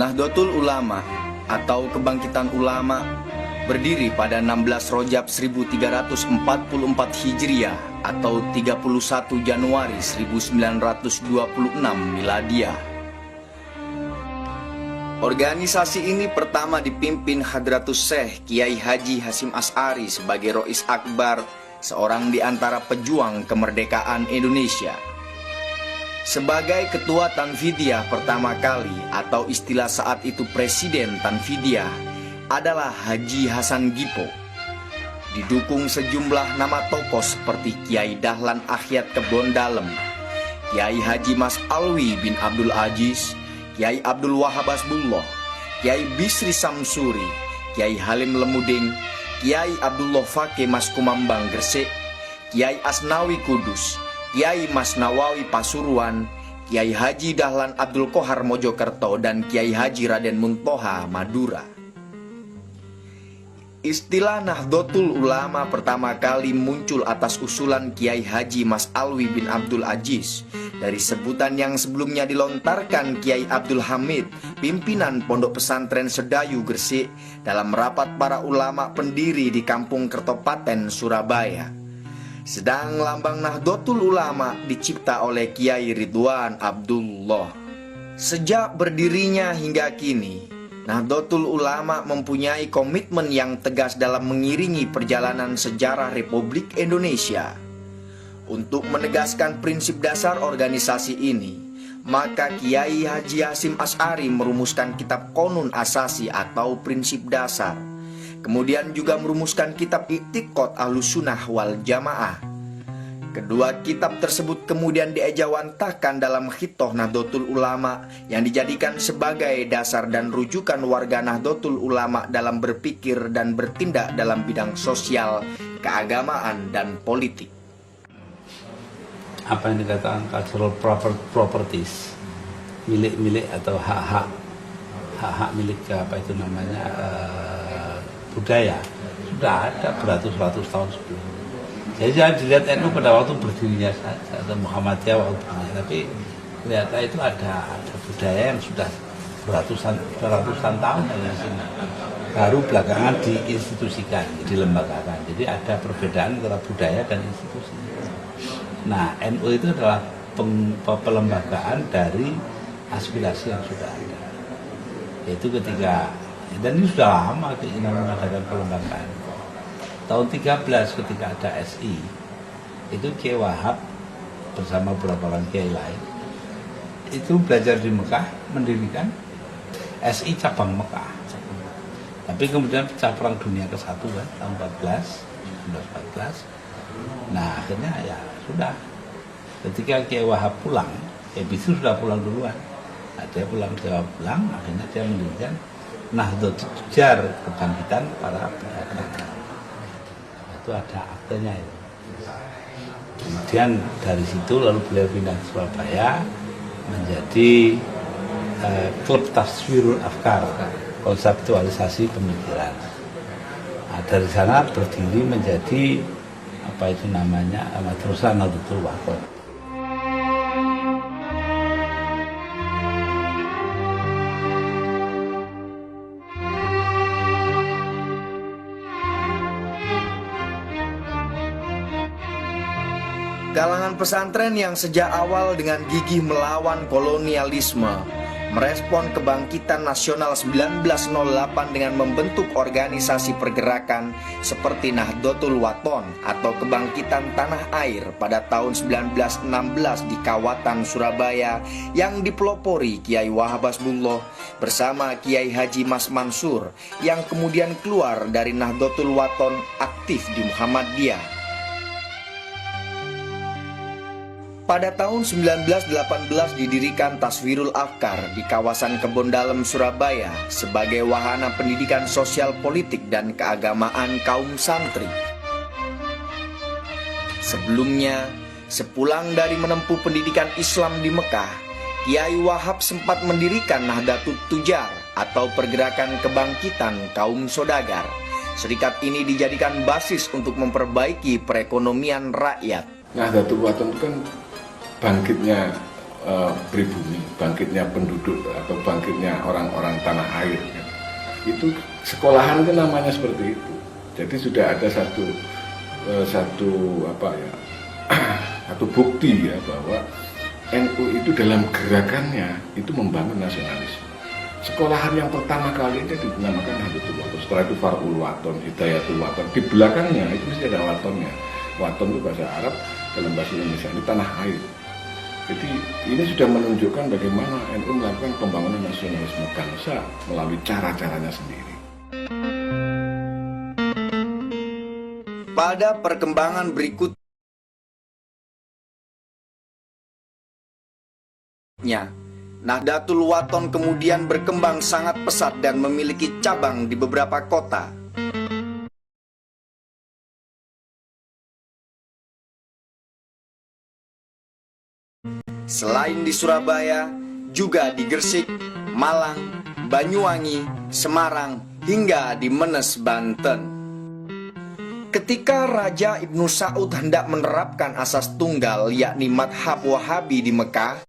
Nahdlatul Ulama atau Kebangkitan Ulama berdiri pada 16 Rajab 1344 Hijriah atau 31 Januari 1926 Miladiah. Organisasi ini pertama dipimpin Hadratus Syekh Kiai Haji Hasyim Asy'ari sebagai Rois Akbar, seorang di antara pejuang kemerdekaan Indonesia. Sebagai ketua Tanfidiyah pertama kali atau istilah saat itu Presiden Tanfidiyah adalah Haji Hasan Gipo. Didukung sejumlah nama tokoh seperti Kiai Dahlan Akhyat Kebon Dalem, Kiai Haji Mas Alwi bin Abdul Aziz, Kiai Abdul Wahab Hasbullah, Kiai Bisri Samsuri, Kiai Halim Lemuding, Kiai Abdullah Fakih Mas Kumambang Gresik, Kiai Asnawi Kudus, Kiai Mas Nawawi Pasuruan, Kiai Haji Dahlan Abdul Qohar Mojokerto, dan Kiai Haji Raden Muntoha Madura. Istilah Nahdlatul Ulama pertama kali muncul atas usulan Kiai Haji Mas Alwi bin Abdul Aziz dari sebutan yang sebelumnya dilontarkan Kiai Abdul Hamid, pimpinan Pondok Pesantren Sedayu Gresik, dalam rapat para ulama pendiri di Kampung Kertopaten, Surabaya. Sedang lambang Nahdlatul Ulama dicipta oleh Kiai Ridwan Abdullah. Sejak berdirinya hingga kini, Nahdlatul Ulama mempunyai komitmen yang tegas dalam mengiringi perjalanan sejarah Republik Indonesia. Untuk menegaskan prinsip dasar organisasi ini, maka Kiai Haji Hasyim Asy'ari merumuskan kitab Qonun Asasi atau prinsip dasar. Kemudian juga merumuskan kitab I'tiqad Ahlussunnah wal Jamaah. Kedua kitab tersebut kemudian diejawantahkan dalam Khitoh Nahdlatul Ulama yang dijadikan sebagai dasar dan rujukan warga Nahdlatul Ulama dalam berpikir dan bertindak dalam bidang sosial, keagamaan, dan politik. Apa yang dikatakan cultural properties, milik-milik atau hak-hak milik apa itu namanya budaya sudah ada beratus-ratus tahun sebelum. Jadi jangan dilihat NU pada waktu berdirinya saja atau Muhammadiyah waktu berdirinya, tapi ternyata itu ada budaya yang sudah beratusan tahun di sini. Baru belakangan diinstitusikan, dilembagakan. Jadi ada perbedaan antara budaya dan institusi. Nah, NU itu adalah pelembagaan dari aspirasi yang sudah ada. Yaitu ketika, dan ini sudah lama keinginan mengadakan pelembagaan. Tahun 13 ketika ada SI, itu Kiai Wahab bersama beberapa orang kiai lain itu belajar di Mekah, mendirikan SI cabang Mekah. Tapi kemudian pecah perang dunia ke-1 kan, tahun 1914. Nah akhirnya ya sudah, ketika Kiai Wahab pulang, Kiai Bisri sudah pulang duluan. Nah, dia pulang, akhirnya dia mendirikan Nahdlatul Tujar, kebangkitan para pedagang. Itu ada aktenya itu. Kemudian dari situ lalu beliau pindah ke Surabaya menjadi klub Taswirul Afkar, konseptualisasi pemikiran. Nah, dari sana berdiri menjadi apa itu namanya Madrasah Nahdlatul Wathon. Kalangan pesantren yang sejak awal dengan gigih melawan kolonialisme merespon kebangkitan nasional 1908 dengan membentuk organisasi pergerakan seperti Nahdlatul Wathon atau Kebangkitan Tanah Air pada tahun 1916 di Kawatan Surabaya yang dipelopori Kiai Wahab Hasbullah bersama Kiai Haji Mas Mansur yang kemudian keluar dari Nahdlatul Wathon aktif di Muhammadiyah. Pada tahun 1918 didirikan Taswirul Afkar di kawasan Kebon Dalem, Surabaya sebagai wahana pendidikan sosial politik dan keagamaan kaum santri. Sebelumnya, sepulang dari menempuh pendidikan Islam di Mekah, Kiai Wahab sempat mendirikan Nahdlatul Tujar atau Pergerakan Kebangkitan Kaum Sodagar. Serikat ini dijadikan basis untuk memperbaiki perekonomian rakyat. Nahdlatul Wathon itu kan bangkitnya pribumi, bangkitnya penduduk atau bangkitnya orang-orang tanah air. Itu sekolahan itu namanya seperti itu. Jadi sudah ada satu bukti ya bahwa NU itu dalam gerakannya itu membangun nasionalisme. Sekolahan yang pertama kali ini dinamakan Nahdlatul Wathon. Setelah itu Farul Wathon, Hidayatul Wathon. Di belakangnya itu mesti ada watonnya. Waton itu bahasa Arab, dalam bahasa Indonesia ini tanah air. Jadi ini sudah menunjukkan bagaimana NU melakukan pembangunan nasionalisme bangsa melalui cara-caranya sendiri. Pada perkembangan berikutnya, Nahdlatul Wathon kemudian berkembang sangat pesat dan memiliki cabang di beberapa kota. Selain di Surabaya, juga di Gresik, Malang, Banyuwangi, Semarang, hingga di Menes, Banten. Ketika Raja Ibnu Saud hendak menerapkan asas tunggal, yakni madhab Wahabi di Mekah,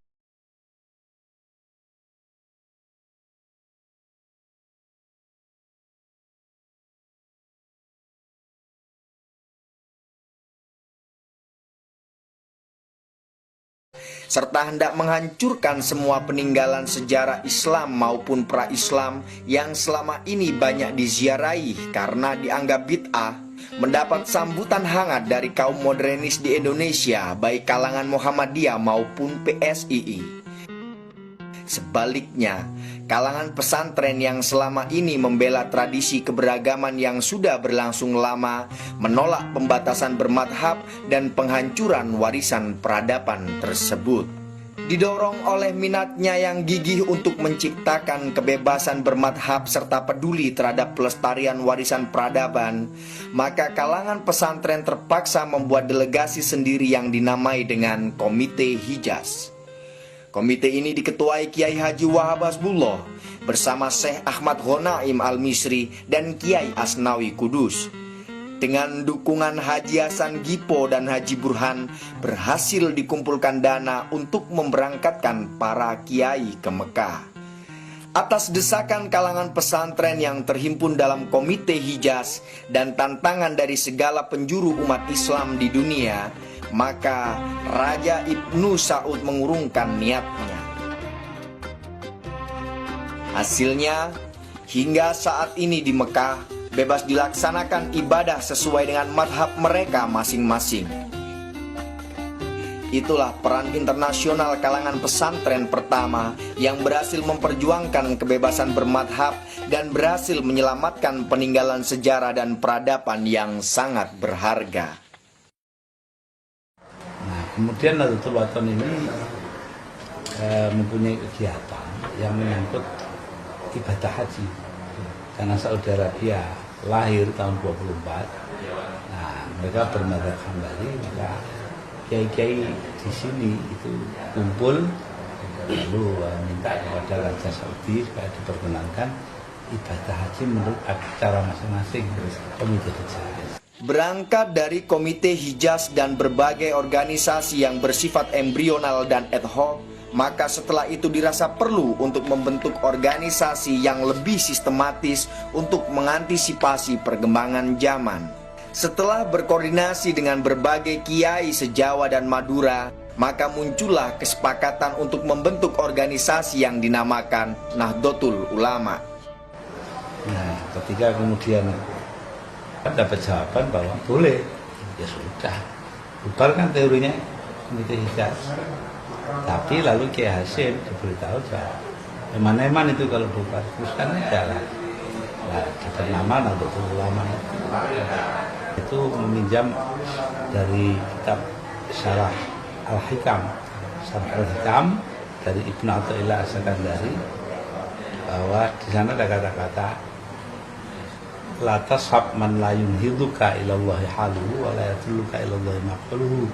serta hendak menghancurkan semua peninggalan sejarah Islam maupun pra-Islam yang selama ini banyak diziarahi karena dianggap bid'ah, mendapat sambutan hangat dari kaum modernis di Indonesia, baik kalangan Muhammadiyah maupun PSII. Sebaliknya, kalangan pesantren yang selama ini membela tradisi keberagaman yang sudah berlangsung lama, menolak pembatasan bermadhab dan penghancuran warisan peradaban tersebut. Didorong oleh minatnya yang gigih untuk menciptakan kebebasan bermadhab serta peduli terhadap pelestarian warisan peradaban, maka kalangan pesantren terpaksa membuat delegasi sendiri yang dinamai dengan Komite Hijaz. Komite ini diketuai Kiai Haji Wahab Hasbullah bersama Syekh Ahmad Ghonaim Al-Misri dan Kiai Asnawi Kudus. Dengan dukungan Haji Hasan Gipo dan Haji Burhan, berhasil dikumpulkan dana untuk memberangkatkan para kiai ke Mekah. Atas desakan kalangan pesantren yang terhimpun dalam Komite Hijaz dan tantangan dari segala penjuru umat Islam di dunia, maka Raja Ibnu Saud mengurungkan niatnya. Hasilnya, hingga saat ini di Mekah bebas dilaksanakan ibadah sesuai dengan madhab mereka masing-masing. Itulah peran internasional kalangan pesantren pertama yang berhasil memperjuangkan kebebasan bermadhab dan berhasil menyelamatkan peninggalan sejarah dan peradaban yang sangat berharga. Kemudian Nahdlatul Wathon ini mempunyai kegiatan yang menyangkut ibadah haji. Karena Saudi Arabia lahir tahun 24, nah mereka bermadhab Hambali, maka kiai-kiai di sini itu kumpul lalu minta kepada Raja Saudi supaya diperkenankan ibadah haji menurut cara masing-masing Komite Hijaz. Berangkat dari Komite Hijaz dan berbagai organisasi yang bersifat embrional dan ad hoc, maka setelah itu dirasa perlu untuk membentuk organisasi yang lebih sistematis untuk mengantisipasi perkembangan zaman. Setelah berkoordinasi dengan berbagai kiai se-Jawa dan Madura, maka muncullah kesepakatan untuk membentuk organisasi yang dinamakan Nahdlatul Ulama. Nah, ketika kemudian dapat jawaban bahwa boleh, ya sudah, bubarkan teorinya Komite Hijaz. Tapi lalu Kiai Hasim diberitahu bahwa eman-eman itu kalau bubar, teruskan aja lah. Nah, dapat nama Nahdlatul Ulama itu meminjam dari kitab Syarah Al-Hikam, Syarah Al-Hikam dari Ibnu Athaillah As-Sakandari, bahwa di sana ada kata-kata la tashab man la yunhiduka ilallahi haluhu wa la yadulluka ilallahi maqaluhu.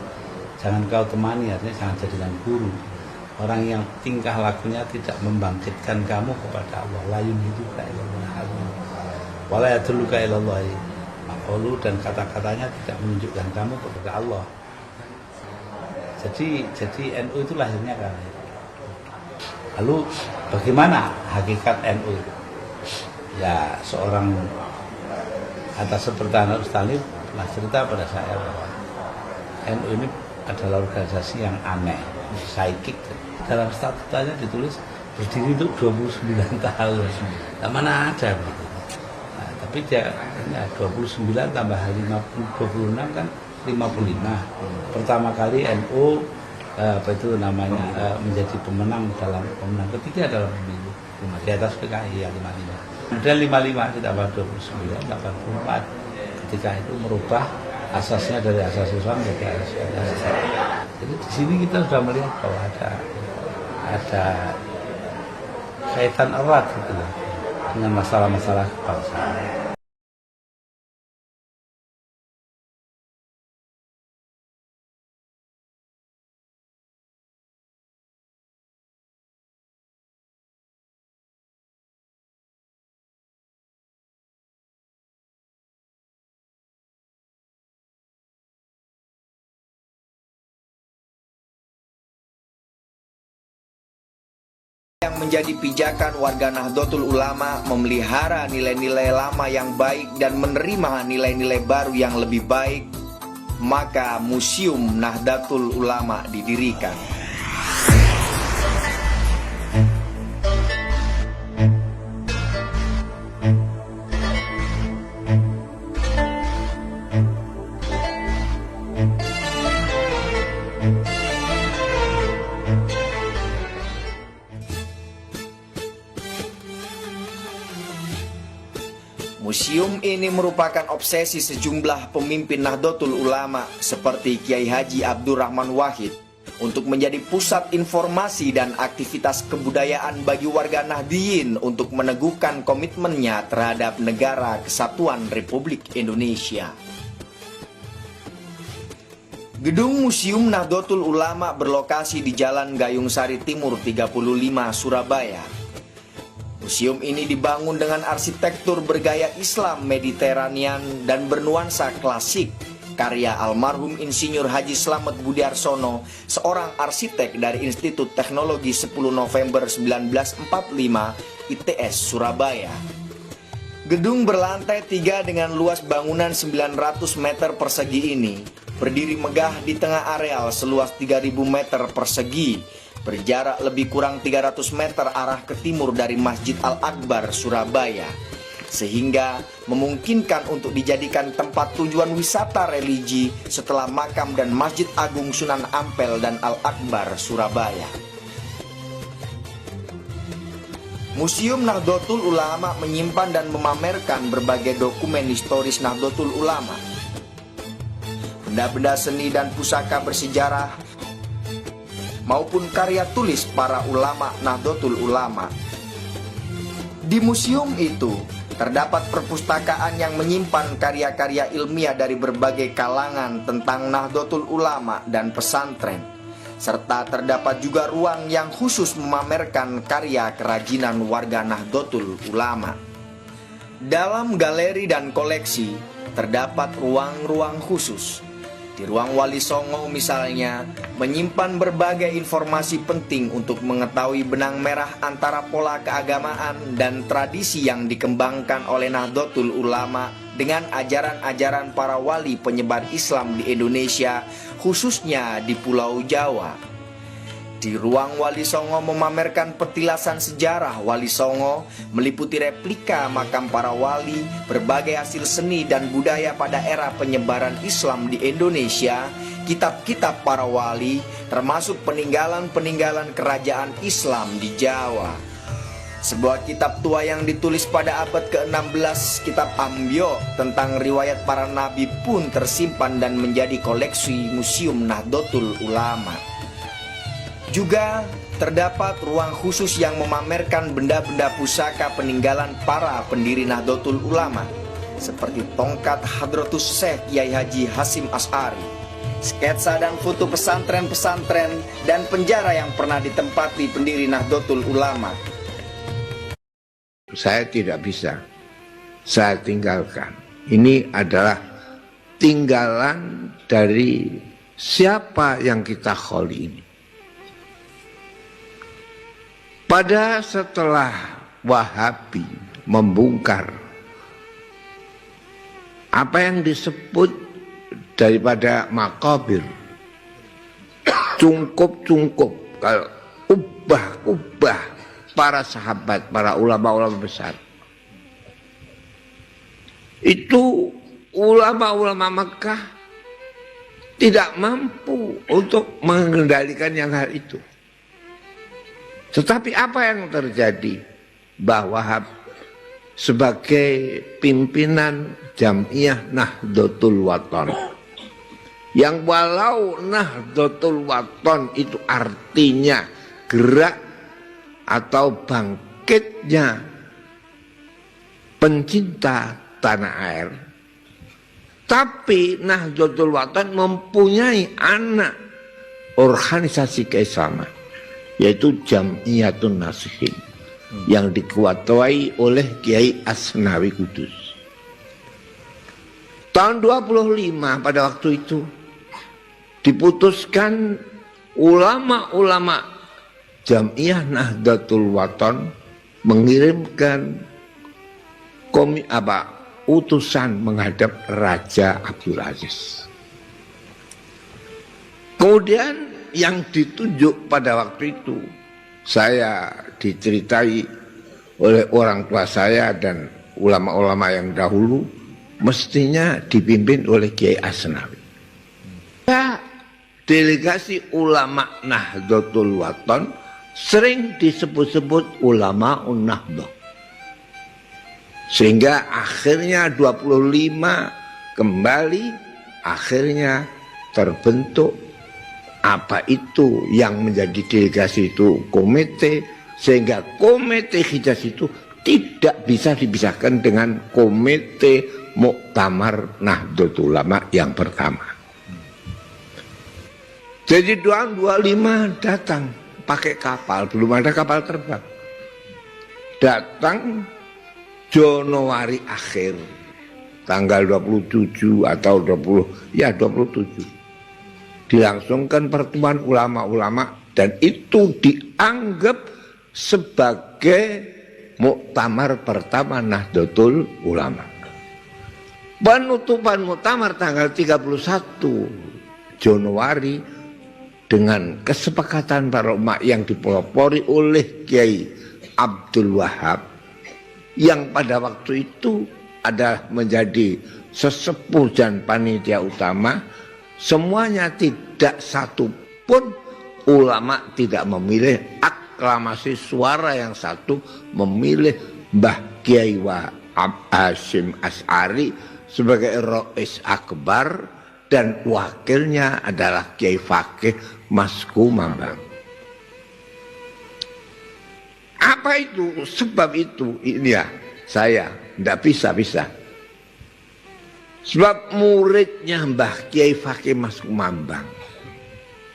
Jangan kau temani, artinya jangan jadikan guru orang yang tingkah lakunya tidak membangkitkan kamu kepada Allah. La yunhiduka ilallahi haluhu wa la yadulluka ilallahi maqaluhu, dan kata-katanya tidak menunjukkan kamu kepada Allah. Jadi NU itu lahirnya karena itu. Lalu bagaimana hakikat NU? Ya, seorang atas pertahanan Stalin pernah cerita pada saya bahwa NU ini adalah organisasi yang aneh, psikik. Dalam statutanya ditulis berdiri untuk 29 tahun. Nah, mana ada begitu. Nah, tapi dia ya, 29 tambah 50, 26 kan 55. Pertama kali NU menjadi pemenang dalam pemenang ketiga dalam pemilu di atas PKI ya 55. Kemudian 55 ditambah 29, 84. Ketika itu merubah asasnya dari asas Islam menjadi asas Islam. Jadi di sini kita sudah melihat bahwa ada kaitan erat gitu loh, dengan masalah-masalah kebangsaan. Yang menjadi pijakan warga Nahdlatul Ulama memelihara nilai-nilai lama yang baik dan menerima nilai-nilai baru yang lebih baik, maka Museum Nahdlatul Ulama didirikan. Museum ini merupakan obsesi sejumlah pemimpin Nahdlatul Ulama seperti Kiai Haji Abdurrahman Wahid untuk menjadi pusat informasi dan aktivitas kebudayaan bagi warga Nahdliyin untuk meneguhkan komitmennya terhadap Negara Kesatuan Republik Indonesia. Gedung Museum Nahdlatul Ulama berlokasi di Jalan Gayung Sari Timur 35, Surabaya. Museum ini dibangun dengan arsitektur bergaya Islam Mediterranean dan bernuansa klasik, karya almarhum Insinyur Haji Slamet Budiarsono, seorang arsitek dari Institut Teknologi 10 November 1945 ITS Surabaya. Gedung berlantai 3 dengan luas bangunan 900 meter persegi ini berdiri megah di tengah areal seluas 3000 meter persegi, berjarak lebih kurang 300 meter arah ke timur dari Masjid Al-Akbar Surabaya, sehingga memungkinkan untuk dijadikan tempat tujuan wisata religi setelah makam dan Masjid Agung Sunan Ampel dan Al-Akbar Surabaya. Museum Nahdlatul Ulama menyimpan dan memamerkan berbagai dokumen historis Nahdlatul Ulama, benda-benda seni dan pusaka bersejarah, maupun karya tulis para ulama Nahdlatul Ulama. Di museum itu terdapat perpustakaan yang menyimpan karya-karya ilmiah dari berbagai kalangan tentang Nahdlatul Ulama dan pesantren, serta terdapat juga ruang yang khusus memamerkan karya kerajinan warga Nahdlatul Ulama. Dalam galeri dan koleksi terdapat ruang-ruang khusus. Di ruang Wali Songo misalnya, menyimpan berbagai informasi penting untuk mengetahui benang merah antara pola keagamaan dan tradisi yang dikembangkan oleh Nahdlatul Ulama dengan ajaran-ajaran para wali penyebar Islam di Indonesia, khususnya di Pulau Jawa. Di ruang Wali Songo memamerkan petilasan sejarah Wali Songo, meliputi replika makam para wali, berbagai hasil seni dan budaya pada era penyebaran Islam di Indonesia, kitab-kitab para wali, termasuk peninggalan-peninggalan kerajaan Islam di Jawa. Sebuah kitab tua yang ditulis pada abad ke-16, kitab Ambyo tentang riwayat para nabi pun tersimpan dan menjadi koleksi Museum Nahdlatul Ulama. Juga terdapat ruang khusus yang memamerkan benda-benda pusaka peninggalan para pendiri Nahdlatul Ulama, seperti tongkat Hadratus Syekh Kiai Haji Hasyim Asy'ari, sketsa dan foto pesantren-pesantren dan penjara yang pernah ditempati pendiri Nahdlatul Ulama. Saya tidak bisa, saya tinggalkan. Ini adalah tinggalan dari siapa yang kita kholi ini. Pada setelah Wahabi membongkar apa yang disebut daripada makabir, cungkup-cungkup, ubah-ubah para sahabat, para ulama-ulama besar, itu ulama-ulama Mekah tidak mampu untuk mengendalikan yang hal itu. Tetapi apa yang terjadi? Mbah Wahab sebagai pimpinan Jam'iyah Nahdlatul Wathon, yang walau Nahdlatul Wathon itu artinya gerak atau bangkitnya pencinta tanah air, tapi Nahdlatul Wathon mempunyai anak organisasi keislaman, yaitu Jam'iyatun Nasihin, yang diketuai oleh Kiai Asnawi Kudus. Tahun 25 pada waktu itu diputuskan ulama-ulama Jam'iyah Nahdlatul Wathon mengirimkan utusan menghadap Raja Abdul Aziz. Kemudian yang ditunjuk pada waktu itu, saya diceritai oleh orang tua saya dan ulama-ulama yang dahulu, mestinya dipimpin oleh Kiai Asnawi. Delegasi ulama Nahdlatul Wathon sering disebut-sebut ulama Nahdlatul, sehingga akhirnya 25 kembali, akhirnya terbentuk apa itu yang menjadi delegasi itu komite, sehingga komite Hijaz itu tidak bisa dipisahkan dengan komite Muktamar Nahdlatul Ulama yang pertama. Jadi tahun 25 datang pakai kapal, belum ada kapal terbang. Datang Januari akhir, tanggal 27 atau 27. Dilangsungkan pertemuan ulama-ulama, dan itu dianggap sebagai muktamar pertama Nahdlatul Ulama. Penutupan muktamar tanggal 31 Januari dengan kesepakatan para ulama yang dipelopori oleh Kiai Abdul Wahab, yang pada waktu itu adalah menjadi sesepuh dan panitia utama. Semuanya, tidak satu pun ulama tidak memilih aklamasi suara yang satu memilih Mbah Kiai Wahab Hasyim Asy'ari sebagai Rais Akbar, dan wakilnya adalah Kiai Fakih Masku Mambang. Apa itu? Sebab itu ini ya, saya tidak bisa. Sebab muridnya Mbah Kiai Fakih Mas Kumambang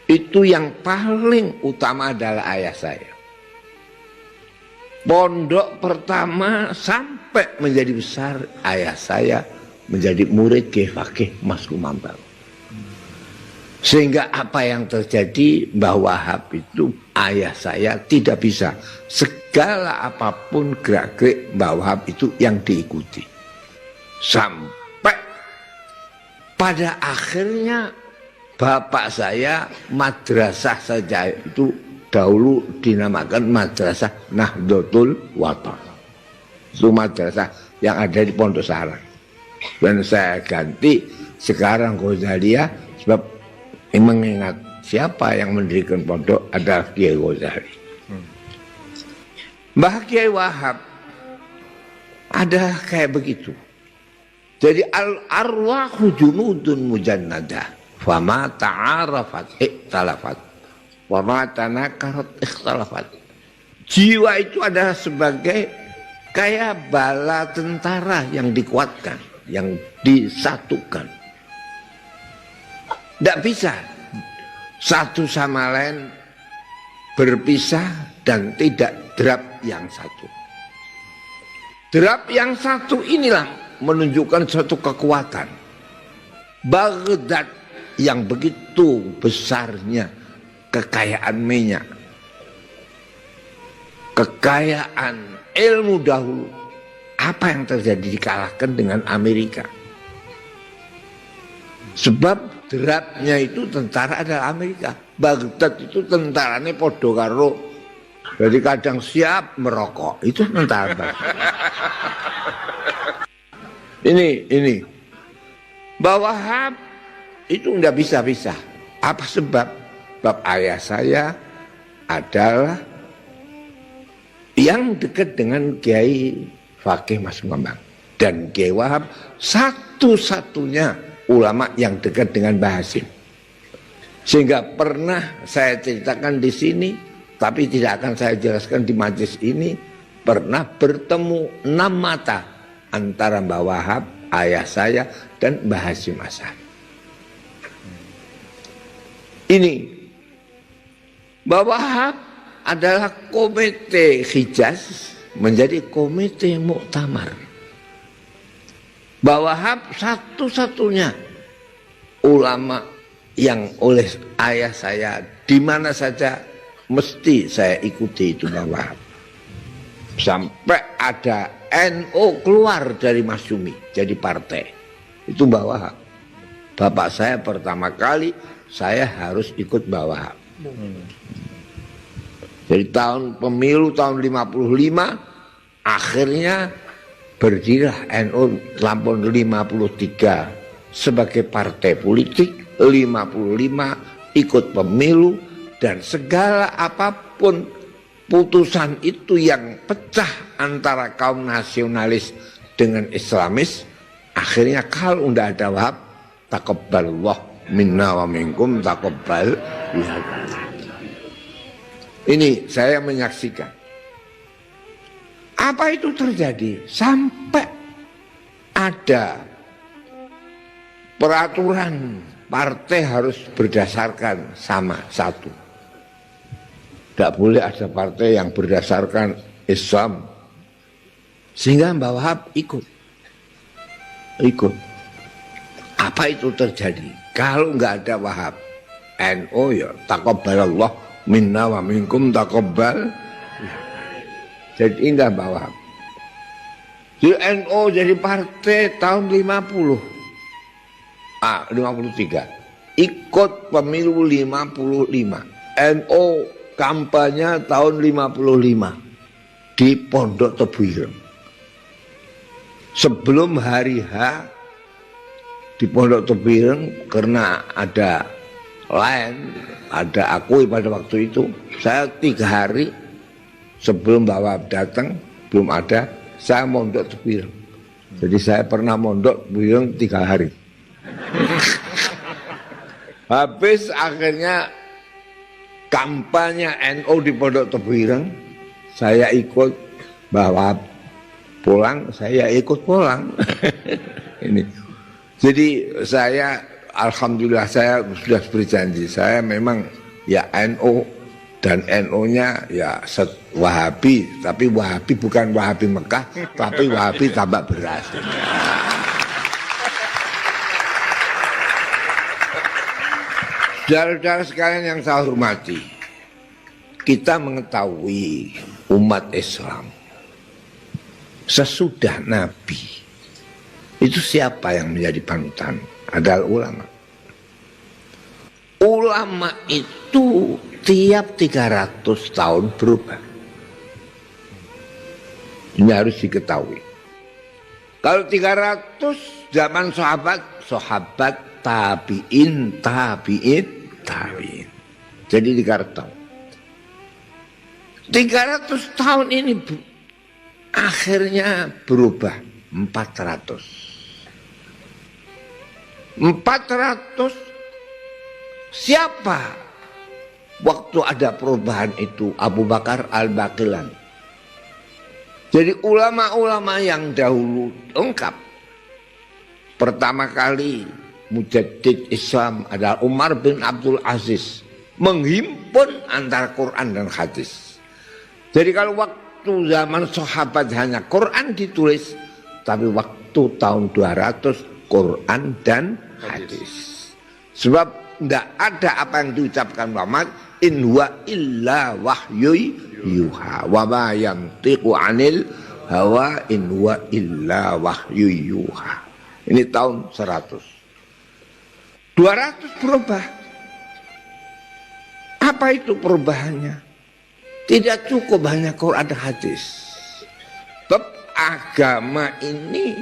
itu yang paling utama adalah ayah saya. Pondok pertama sampai menjadi besar, ayah saya menjadi murid Kiai Fakih Mas Kumambang. Sehingga apa yang terjadi, Mbah Wahab itu ayah saya tidak bisa. Segala apapun gerak-gerik Mbah Wahab itu yang diikuti. Sampai pada akhirnya bapak saya madrasah saja itu dahulu dinamakan Madrasah Nahdlatul Wathon. Itu madrasah yang ada di Pondok Sarang. Dan saya ganti sekarang Ghazaliyah, sebab mengingat siapa yang mendirikan pondok adalah Kiai Ghazali. Mbah Kiai Wahab ada kayak begitu. Jadi al-arwahu junudun mujannadah, fama ta'arafat ikhtalafat, wama tanakarat ikhtalafat. Jiwa itu adalah sebagai kayak bala tentara yang dikuatkan, yang disatukan. Tidak bisa satu sama lain berpisah dan tidak derap yang satu. Derap yang satu inilah menunjukkan suatu kekuatan. Baghdad yang begitu besarnya kekayaan minyak, kekayaan ilmu dahulu, apa yang terjadi dikalahkan dengan Amerika. Sebab derapnya itu tentara adalah Amerika. Baghdad itu tentaranya podo karo, jadi kadang siap merokok, itu tentara Baghdad. Ini bahwa Wahab itu nggak bisa-bisa. Apa sebab? Sebab ayah saya adalah yang dekat dengan Kiai Fakih Mas Ngembang, dan Kiai Wahab satu-satunya ulama yang dekat dengan Mbah Hasim. Sehingga pernah saya ceritakan di sini, tapi tidak akan saya jelaskan di majelis ini, pernah bertemu 6 mata antara Mbah Wahab, ayah saya, dan Mbah Hasim Asy'ari. Ini Mbah Wahab adalah komite Hijaz menjadi komite Muktamar. Mbah Wahab satu-satunya ulama yang oleh ayah saya di mana saja mesti saya ikuti itu Mbah Wahab. Sampai ada NU keluar dari Masyumi jadi partai, itu Mbah Wahab. Bapak saya pertama kali saya harus ikut Mbah Wahab. Jadi pemilu tahun 55 akhirnya berdirilah NU tahun 53 sebagai partai politik. 55 ikut pemilu, dan segala apapun putusan itu yang pecah antara kaum nasionalis dengan Islamis, akhirnya kalau tidak ada Wahab, taqabbalallah minna wa minkum taqabbal. Ini saya menyaksikan. Apa itu terjadi sampai ada peraturan partai harus berdasarkan sama satu. Tidak boleh ada partai yang berdasarkan Islam. Sehingga Mbah Wahab ikut. Apa itu terjadi? Kalau nggak ada Wahab, NU ya taqabbalallah minna wa minkum taqabbal. Jadi indah Mbah Wahab. Jadi NU jadi partai tahun 53. Ikut pemilu 55. NU kampanye tahun 55 di Pondok Tebu Ireng. Sebelum hari H di Pondok Tebu Ireng, karena ada akui pada waktu itu, saya 3 hari sebelum Mbah Wahab datang, belum ada, saya mondok Tebu Ireng. Jadi saya pernah mondok Tebu Ireng 3 hari. Habis akhirnya kampanye NU di Pondok Tebu Ireng, saya ikut. Mbah Wahab pulang, saya ikut pulang. Ini. Jadi saya alhamdulillah saya sudah berjanji, saya memang ya NU, dan NU-nya ya Wahabi, tapi Wahabi bukan Wahabi Mekah, tapi Wahabi tambak beras. Saudara-saudara sekalian yang saya hormati, kita mengetahui umat Islam sesudah Nabi itu siapa yang menjadi panutan? Adalah ulama. Ulama itu tiap 300 tahun berubah. Ini harus diketahui. Kalau 300 zaman sahabat tabi'in. Jadi 300 tahun. 300 tahun ini akhirnya berubah 400. 400 siapa? Waktu ada perubahan itu Abu Bakar Al-Baqilan. Jadi ulama-ulama yang dahulu lengkap. Pertama kali mujaddid Islam adalah Umar bin Abdul Aziz, menghimpun antara Quran dan hadis. Jadi kalau waktu zaman sahabat hanya Quran ditulis, tapi waktu tahun 200 Quran dan hadis. Sebab tidak ada apa yang diucapkan Muhammad in huwa illa wahyu yuha wa ma yantiqu anil hawa in huwa illa wahyu yuha. Ini tahun 100. 200 berubah. Apa itu perubahannya? Tidak cukup hanya Quran dan hadis. Sebab agama ini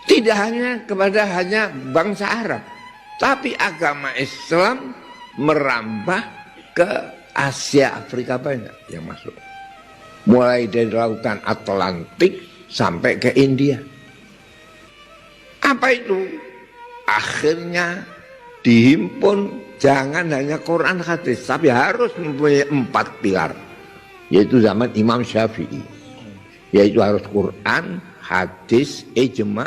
tidak hanya kepada hanya bangsa Arab, tapi agama Islam merambah ke Asia, Afrika banyak yang masuk. Mulai dari lautan Atlantik sampai ke India. Apa itu? Akhirnya dihimpun jangan hanya Quran hadis, tapi harus mempunyai 4 pilar. Yaitu zaman Imam Syafi'i. Yaitu harus Quran, hadis, ijma'